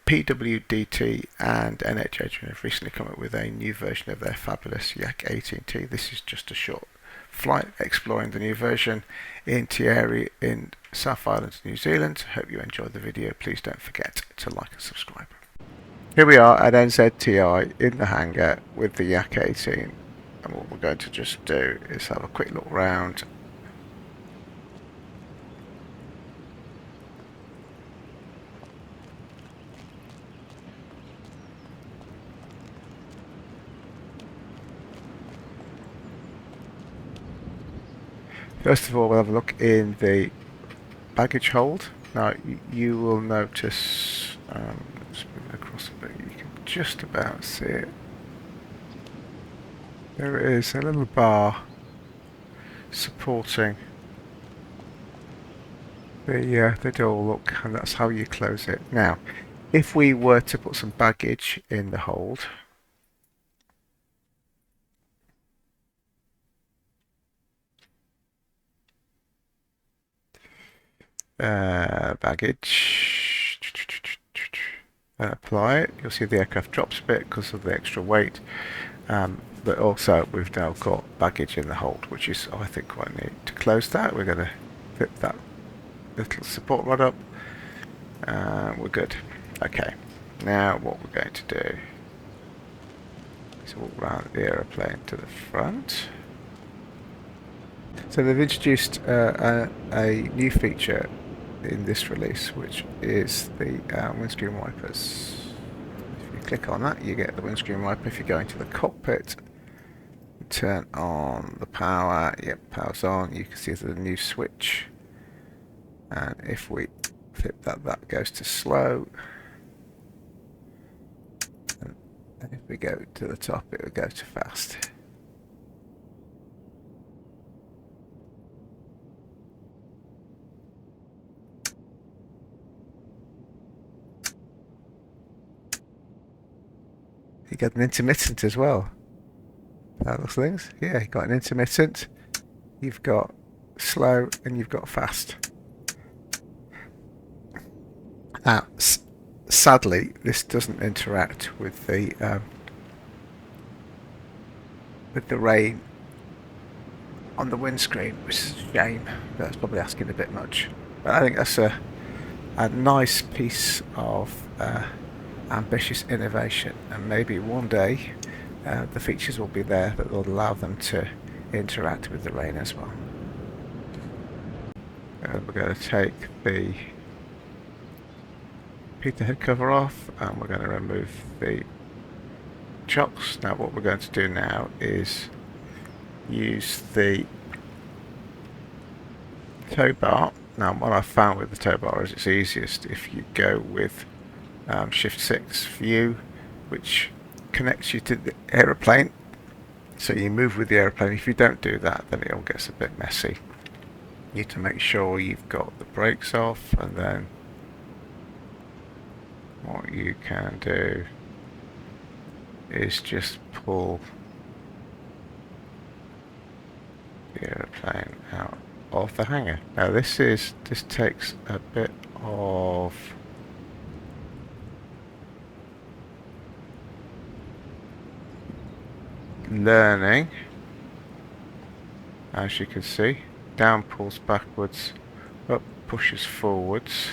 PWDT and NHAdrian have recently come up with a new version of their fabulous Yak 18T. This is just a short flight exploring the new version in Taieri in South Island, New Zealand. Hope you enjoyed the video. Please don't forget to like and subscribe. Here we are at NZTI in the hangar with the Yak 18, and what we're going to just do is have a quick look round. First of all, we'll have a look in the baggage hold. Now you will notice, let's move across a bit, you can just about see it. There is a little bar supporting the door look, and that's how you close it. Now, if we were to put some baggage in the hold, baggage, and apply it, you'll see the aircraft drops a bit because of the extra weight, but also we've now got baggage in the hold, which is, I think, quite neat. To close that, we're going to flip that little support rod up, we're good. Okay, now what we're going to do is walk around the aeroplane to the front. So they've introduced a new feature in this release, which is the windscreen wipers. If you click on that, you get the windscreen wiper. If you go into the cockpit, turn on the power, yep, power's on, you can see there's a new switch, and if we flip that, that goes to slow, and if we go to the top, it will go to fast. You got an intermittent as well. Those things, yeah, you've got an intermittent, you've got slow, and you've got fast. Now, sadly, this doesn't interact with the rain on the windscreen, which is a shame. That's probably asking a bit much. But I think that's a nice piece of ambitious innovation, and maybe one day the features will be there that will allow them to interact with the rain as well. We're going to take the heater head cover off, and we're going to remove the chocks. Now what we're going to do now is use the tow bar. Now what I found with the tow bar is it's easiest if you go with Shift 6 view, which connects you to the aeroplane, so you move with the aeroplane. If you don't do that, then it all gets a bit messy. You need to make sure you've got the brakes off, and then what you can do is just pull the aeroplane out of the hangar. Now this takes a bit of learning. As you can see, down pulls backwards, up pushes forwards.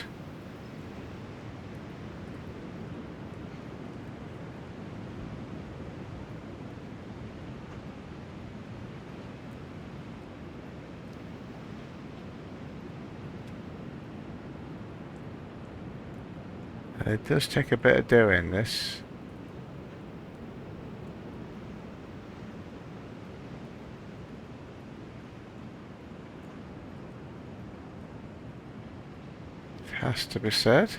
It does take a bit of doing this. Has to be said.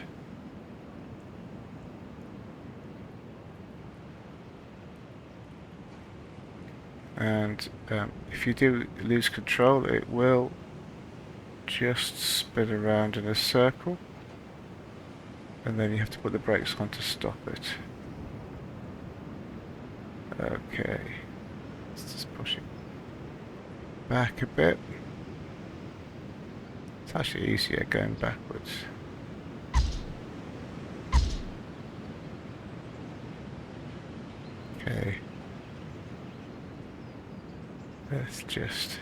And if you do lose control, it will just spin around in a circle, and then you have to put the brakes on to stop it. Okay, let's just push it back a bit. It's actually easier going backwards. Okay. Let's just...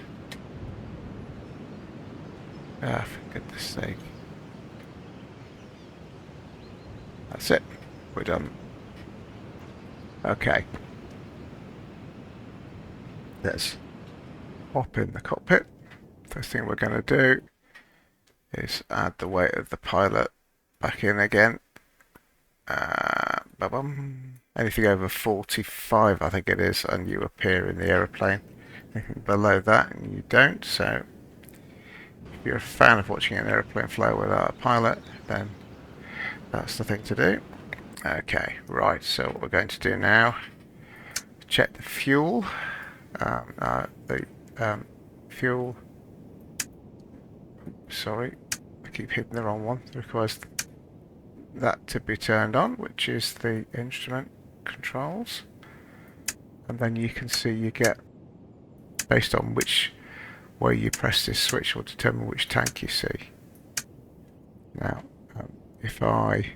Ah, for goodness sake. That's it. We're done. Okay. Let's hop in the cockpit. First thing we're going to do is add the weight of the pilot back in again. Anything over 45, I think it is, and you appear in the aeroplane. Anything below that, and you don't. So, if you're a fan of watching an aeroplane fly without a pilot, then that's the thing to do. Okay, right. So what we're going to do now, check the fuel. Fuel. Sorry, I keep hitting the wrong one. It requires that to be turned on, which is the instrument controls, and then you can see you get, based on which way you press this switch, will determine which tank you see. Now, if I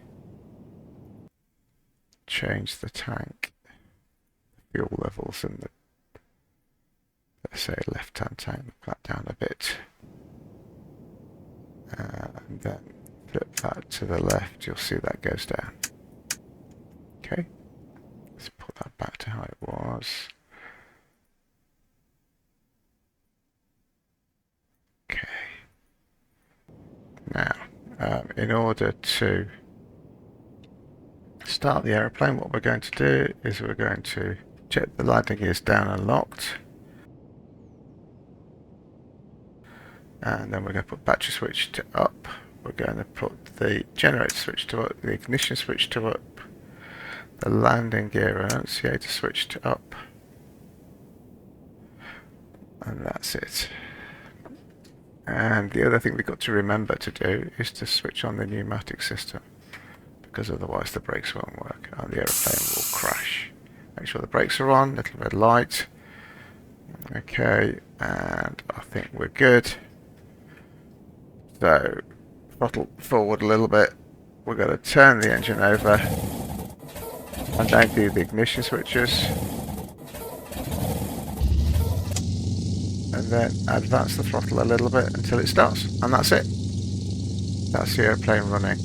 change the tank, the fuel levels in the, let's say, left-hand tank, look that down a bit, and then flip that to the left, you'll see that goes down. Okay, let's put that back to how it was. Okay. Now, in order to start the aeroplane, what we're going to do is we're going to check the landing gears down and locked. And then we're going to put battery switch to up. We're going to put the generator switch to up, the ignition switch to up, the landing gear annunciator switch to up. And that's it. And the other thing we've got to remember to do is to switch on the pneumatic system, because otherwise the brakes won't work and the aeroplane will crash. Make sure the brakes are on, little red light. Okay, and I think we're good. So, throttle forward a little bit. We're going to turn the engine over and then do the ignition switches. And then advance the throttle a little bit until it starts. And that's it. That's the airplane running.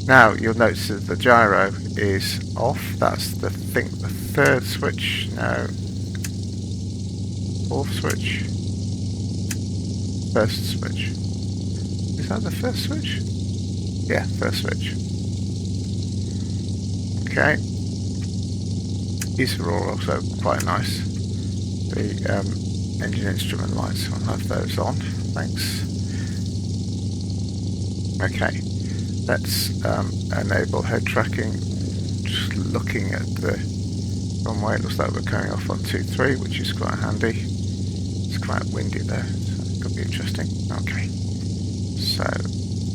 Now, you'll notice that the gyro is off. That's the third switch. No. Fourth switch. First switch. Is that the first switch? Yeah, first switch. Okay. These are all also quite nice. The engine instrument lights, I'll have those on. Thanks. Okay. Let's enable head tracking. Just looking at the runway, it looks like we're coming off on 23, which is quite handy. It's quite windy there, so it could be interesting. Okay. So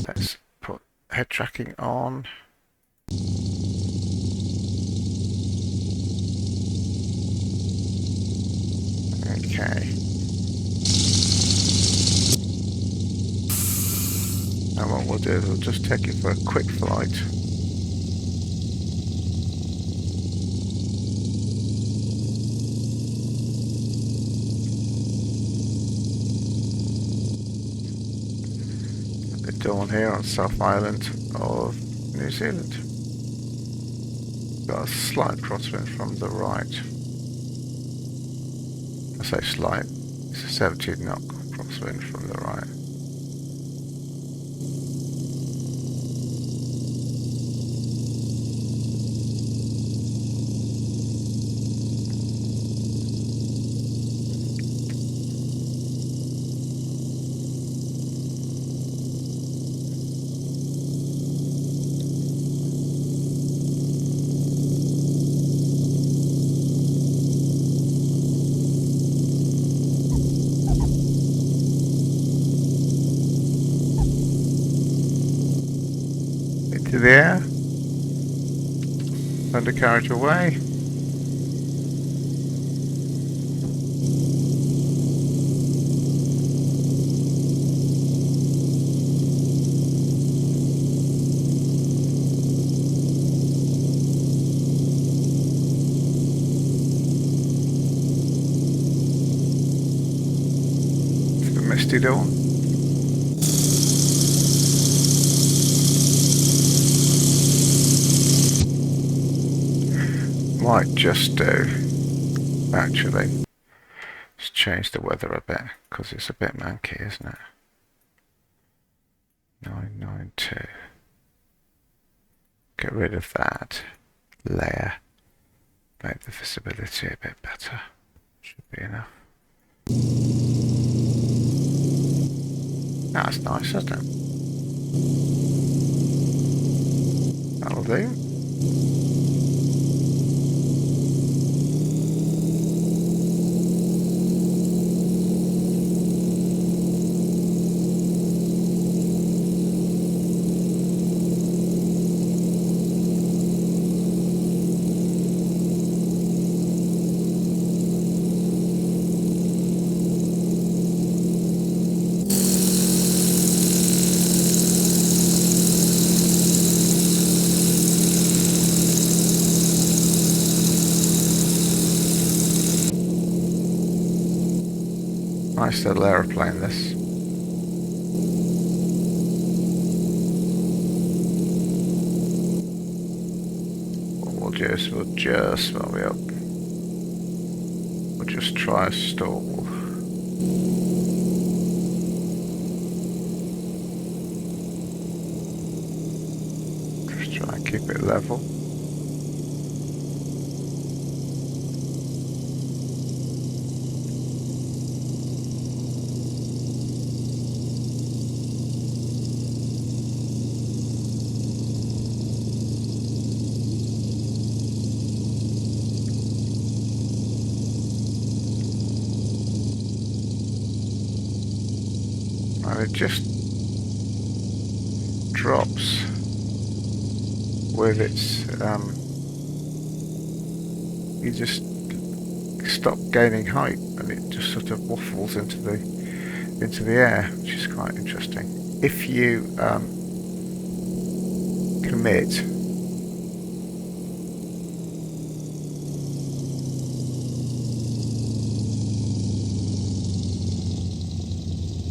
let's put head tracking on. Okay. And what we'll do is we'll just take it for a quick flight. At the dawn here on South Island of New Zealand. Got a slight crosswind from the right. I say slight, it's a 17 knot crosswind from the right. Into the air, undercarriage away. misty dawn. Might just do, actually, just change the weather a bit, because it's a bit manky, isn't it? 992. Get rid of that layer. Make the visibility a bit better. Should be enough. That's nice, isn't it? That'll do. Nice little aeroplane, this. What we'll do is we'll just try a stall. Just try and keep it level. And it just drops with its you just stop gaining height and it just sort of waffles into the air, which is quite interesting. If you commit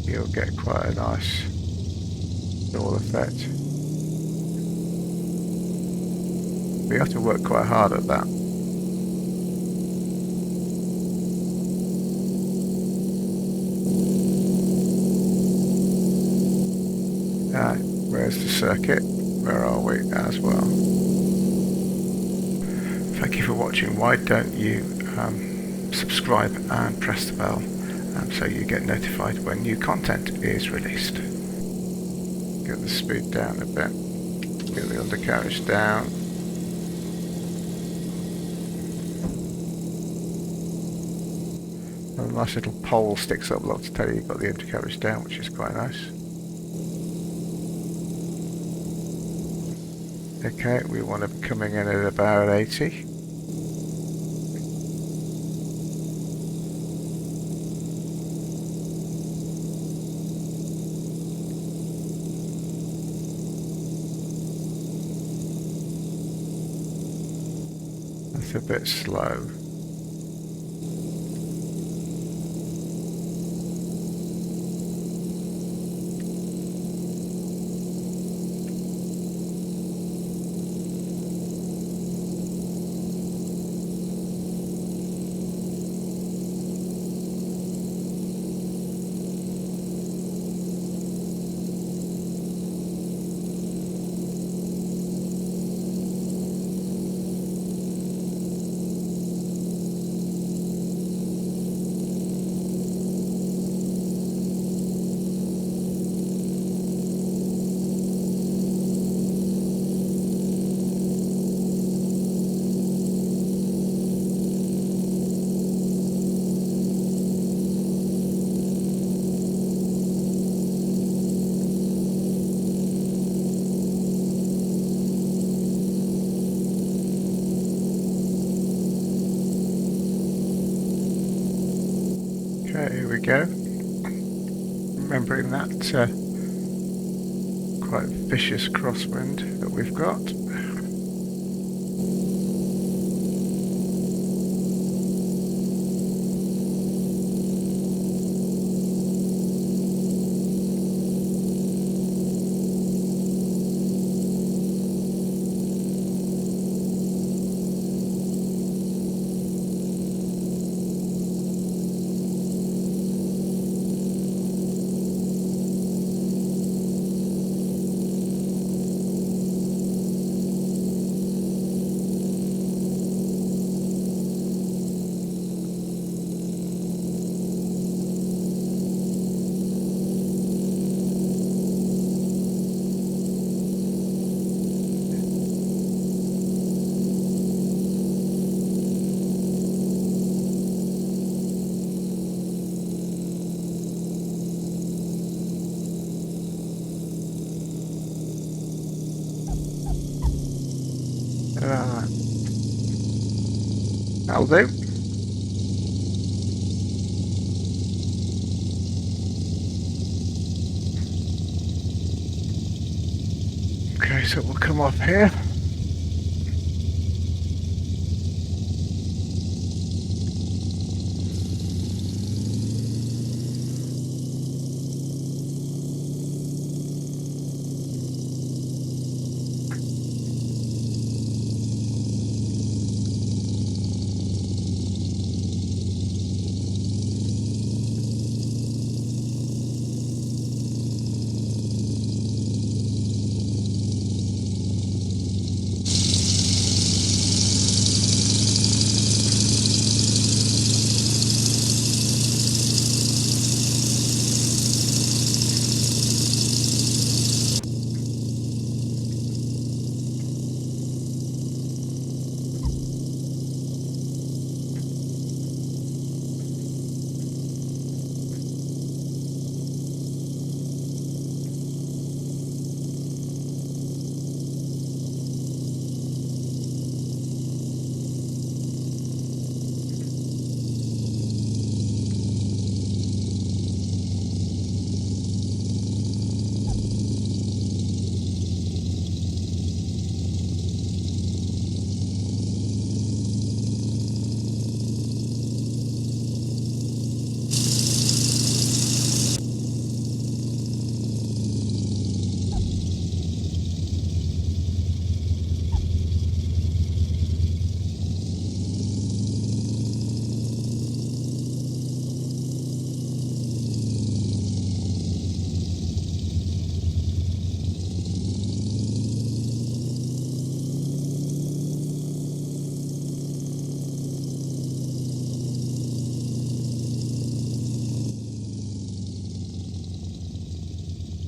you'll get quite a nice stall effect. But you have to work quite hard at that. Where's the circuit? Where are we as well? Thank you for watching. Why don't you subscribe and press the bell so you get notified when new content is released. Get the speed down a bit. Get the undercarriage down. A nice little pole sticks up lots to tell you you've got the undercarriage down, which is quite nice. Okay, we want to be coming in at about 80. That's a bit slow. Okay, here we go. Remembering that quite vicious crosswind that we've got. That'll do. Okay, so we'll come off here.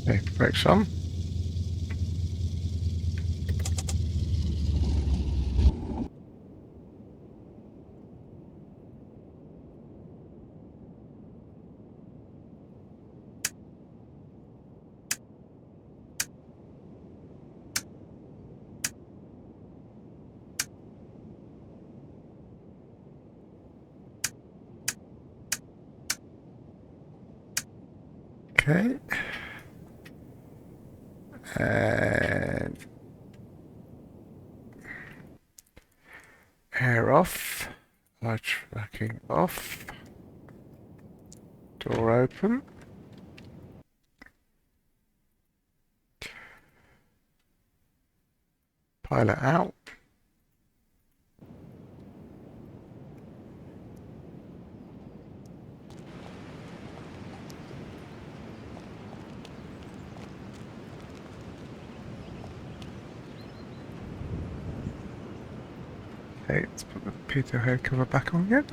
Okay, brakes on. Okay. And air off. Light tracking off. Door open. Pilot out. Okay, let's put the pitot head cover back on again.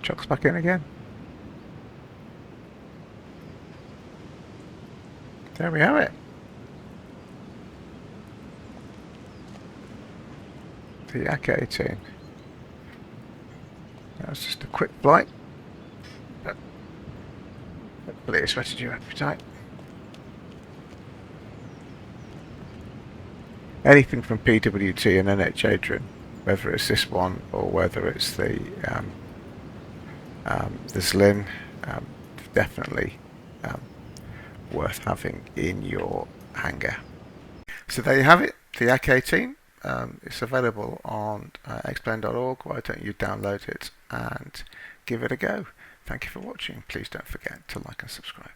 Chocks back in again. There we have it. The Yak 18. That was just a quick flight. Hopefully it's whetted your appetite. Anything from PWDT and NHAdrian, whether it's this one or whether it's the Slim, definitely worth having in your hangar. So there you have it, the Yak 18. It's available on explain.org. Why don't you download it and give it a go? Thank you for watching. Please don't forget to like and subscribe.